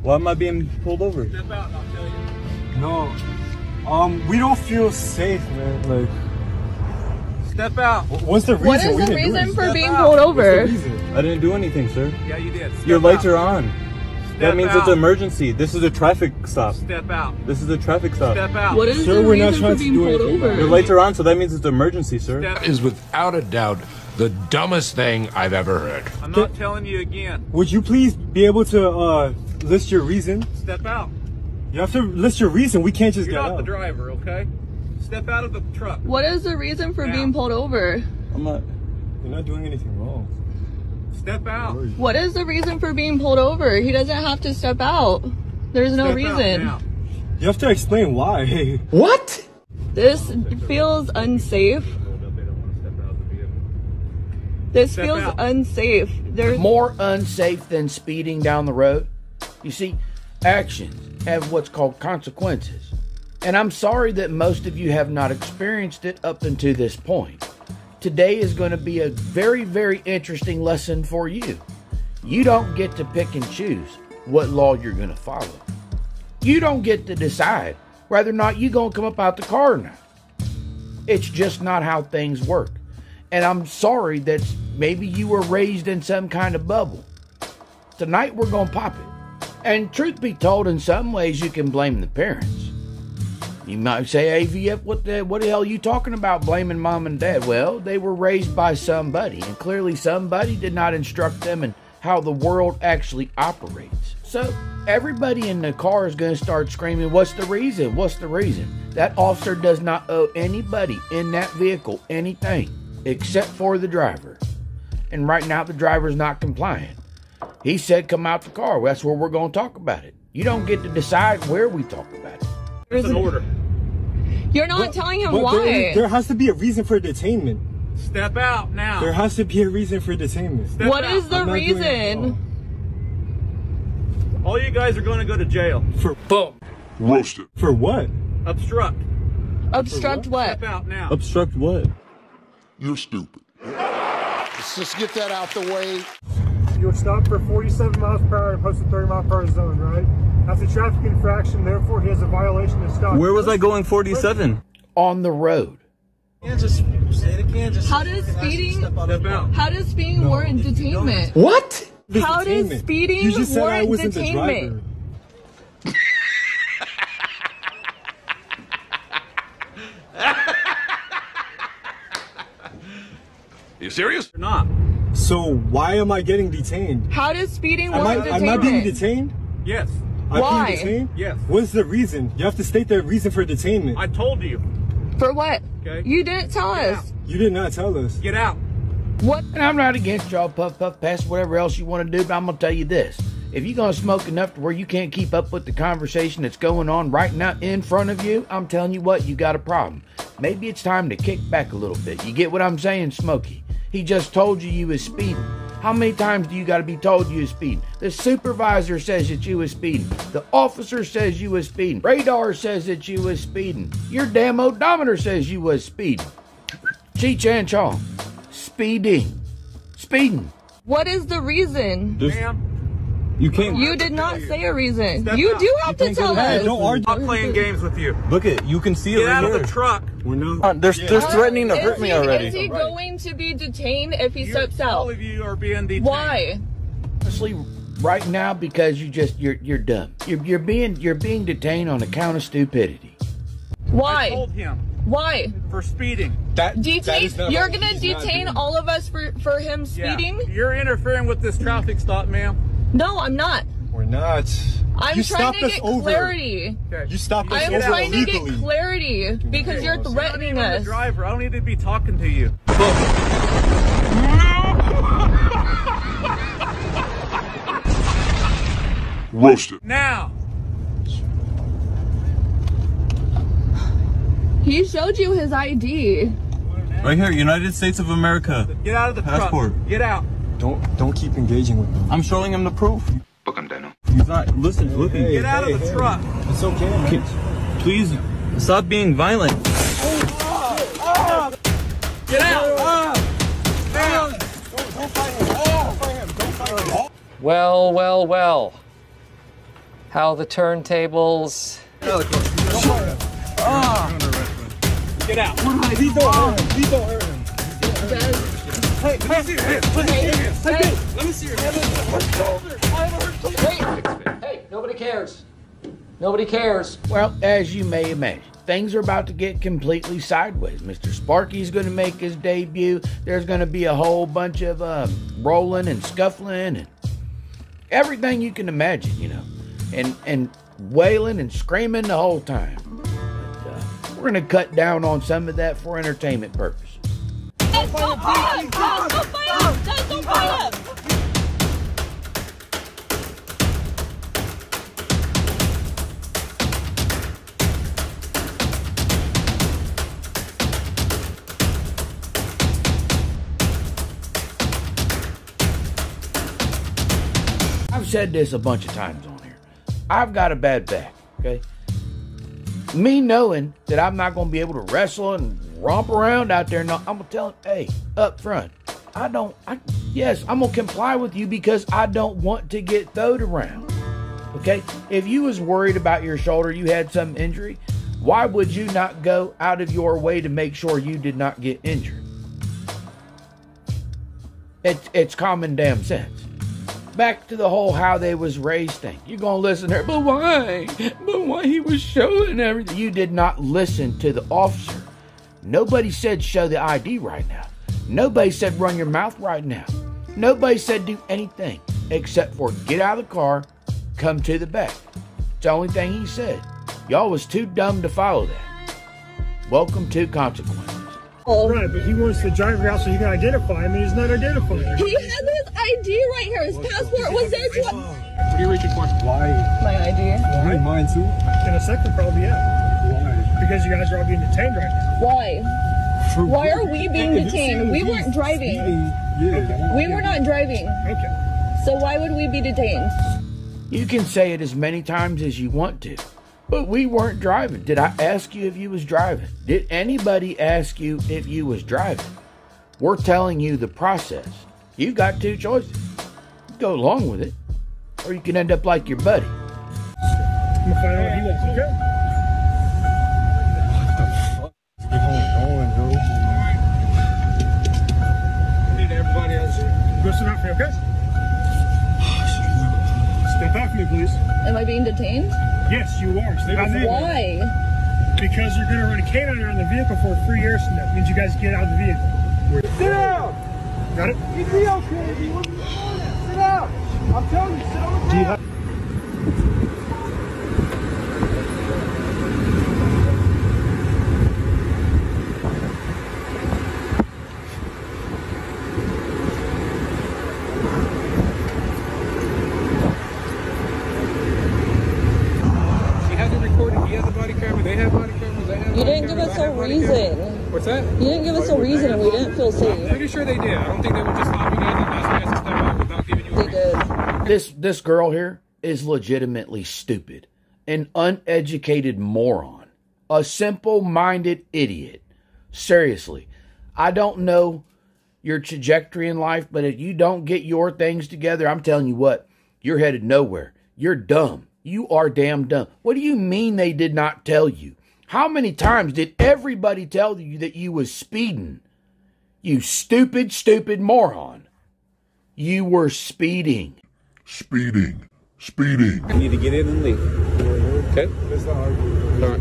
Why am I being pulled over? Step out and I'll tell you. No. We don't feel safe, man. Like, step out. what's the reason? What is the reason for being pulled over? I didn't do anything, sir. Yeah, you did. Step Your lights out. are on. That means it's an emergency. This is a traffic stop. Step out. This is a traffic stop. Step out. What is Sir, the we're not reason trying for to being do pulled anything. over? Your lights are on, so that means it's an emergency, sir. Step. Is without a doubt the dumbest thing I've ever heard. I'm not telling you again. Would you please be able to list your reason? Step out. You have to list your reason. We can't just You're get not out. the driver, okay? Step out of the truck. What is the reason for Now. being pulled over? I'm not. You're not doing anything wrong. Step out. What is the reason for being pulled over? He doesn't have to step out. There's no Step out reason. now. You have to explain why. What? This feels unsafe. This Step feels out. unsafe. There's More unsafe than speeding down the road? You see, actions have what's called consequences. And I'm sorry that most of you have not experienced it up until this point. Today is going to be a very, very interesting lesson for you. You don't get to pick and choose what law you're going to follow. You don't get to decide whether or not you're going to come up out the car or not. It's just not how things work. And I'm sorry that maybe you were raised in some kind of bubble. Tonight we're going to pop it. And truth be told, in some ways you can blame the parents. You might say, AVF, what the hell are you talking about blaming mom and dad? Well, they were raised by somebody, and clearly somebody did not instruct them in how the world actually operates. So everybody in the car is going to start screaming, what's the reason? What's the reason? That officer does not owe anybody in that vehicle anything except for the driver. And right now the driver's not compliant. He said come out the car. That's where we're going to talk about it. You don't get to decide where we talk about it. It's an order. You're not telling him But why. there has to be a reason for detainment. Step out now. There has to be a reason for detainment. Step What out. is the I'm not doing it reason? wrong. All you guys are going to go to jail. For Boom. Roasted. For what? Obstruct. Obstruct what? Step out now. Obstruct what? You're stupid. Let's just get that out the way. You were stopped for 47 miles per hour and posted 30 mile per hour zone, right? That's a traffic infraction, therefore he has a violation of stop. Where was I going 47? On the road. Kansas, state of Kansas. How does speeding? Step out. How does speeding warrant detainment? What? How does Detainment. speeding You just said I warrant wasn't the detainment? driver. You serious? You're not. So why am I getting detained? How does speeding Am warrant I being detainment? detained? Yes. I'm Why? being detained? Yes. What's the reason? You have to state the reason for detainment. I told you. For what? Okay. You didn't tell Get us. You did not tell us. Get out. What? And I'm not against y'all puff pass whatever else you want to do, but I'm going to tell you this. If you're going to smoke enough to where you can't keep up with the conversation that's going on right now in front of you, I'm telling you what, you got a problem. Maybe it's time to kick back a little bit. You get what I'm saying, Smokey? He just told you was speeding. How many times do you got to be told you was speeding? The supervisor says that you was speeding. The officer says you was speeding. Radar says that you was speeding. Your damn odometer says you was speeding. Cheech and Chong. Speeding. Speeding. What is the reason? Ma'am. You can't. You did not say a reason. Step You out. do have to can't tell go Hey, us. don't argue. I'm not playing games with you. Look it. You can see it Get right out of here. the truck. We're not. They're threatening to Is hurt me he- already. Is he going to be detained if he steps All out? of you are being detained. Why? Honestly, right now, because you're dumb. You're being detained on account of stupidity. I Why? told him Why? for speeding. Detain? You're gonna detain all of us for him speeding? Yeah. You're interfering with this traffic stop, ma'am. No, I'm not. We're not. I'm You trying stopped to us get over. clarity. Okay. You stopped us I'm over trying to get illegally. clarity because you're You're not threatening even the us. driver. I don't need to be talking to you. Roasted. Now. He showed you his ID. Right here, United States of America. Get out of the Passport. truck. Get out. Don't keep engaging with them. I'm showing him the proof. Book him, Daniel. He's not. Listen, looking. Hey, Get out of the truck. It's okay, man. Please stop being violent. Get out. Well, well, well. how the turntables. Get out. Please don't hurt him. Please don't hurt him. Hey, let me see your hands. Let me see your hands. Hey, nobody cares. Nobody cares. Well, as you may imagine, things are about to get completely sideways. Mr. Sparky's going to make his debut. There's going to be a whole bunch of rolling and scuffling and everything you can imagine, you know, and wailing and screaming the whole time. But, we're going to cut down on some of that for entertainment purposes. Don't fight him! Don't fight him! I've said this a bunch of times on here. I've got a bad back, okay? Me knowing that I'm not going to be able to wrestle and romp around out there, no, I'm going to tell him, hey, up front, yes, I'm going to comply with you because I don't want to get throwed around, okay? If you was worried about your shoulder, you had some injury, why would you not go out of your way to make sure you did not get injured? It's common damn sense. Back to the whole how they was raised thing. You're going to listen to her, but why? But why he was showing everything? You did not listen to the officer. Nobody said show the ID right now. Nobody said run your mouth right now. Nobody said do anything except for get out of the car, come to the back. It's the only thing he said. Y'all was too dumb to follow that. Welcome to consequences. Right, but he wants the driver out so you can identify him, and he's not identifying him. He has his ID right here. His passport was there too. What are you reaching for? Why? My ID. Why? Mine too. In a second, probably, yeah. Why? Because you guys are all being detained right now. Why? Why are we being detained? We weren't driving. Yeah. We were not driving. Okay. So why would we be detained? You can say it as many times as you want to, but we weren't driving. Did I ask you if you was driving? Did anybody ask you if you was driving? We're telling you the process. You got two choices. You go along with it, or you can end up like your buddy. I'm gonna find out what he wants, okay? I need everybody else here. Go sit down for me, okay? Step back from me, please. Am I being detained? Yes, you are. Step back from me. Why? Because you're going to run a canine around the vehicle for 3 years from now. It means you guys get out of the vehicle. Sit down! Got it? Get me okay, dude. What are you doing? Sit down! I'm telling you, sit on the Do you ground. have She has it recorded. He has a body camera. They have body cameras. They have You body didn't give cameras. us I a have body cameras. reason. What's that? You didn't give us a reason and we didn't feel I'm safe. pretty sure they did. I don't think they would just stop you guys and ask you guys to step out without giving you a They reason. did. This girl here is legitimately stupid, an uneducated moron, a simple-minded idiot. Seriously, I don't know your trajectory in life, but if you don't get your things together, I'm telling you what, you're headed nowhere. You're dumb. You are damn dumb. What do you mean they did not tell you? How many times did everybody tell you that you was speeding? You stupid, stupid moron. You were speeding. Speeding. You need to get in and leave. Okay? All right.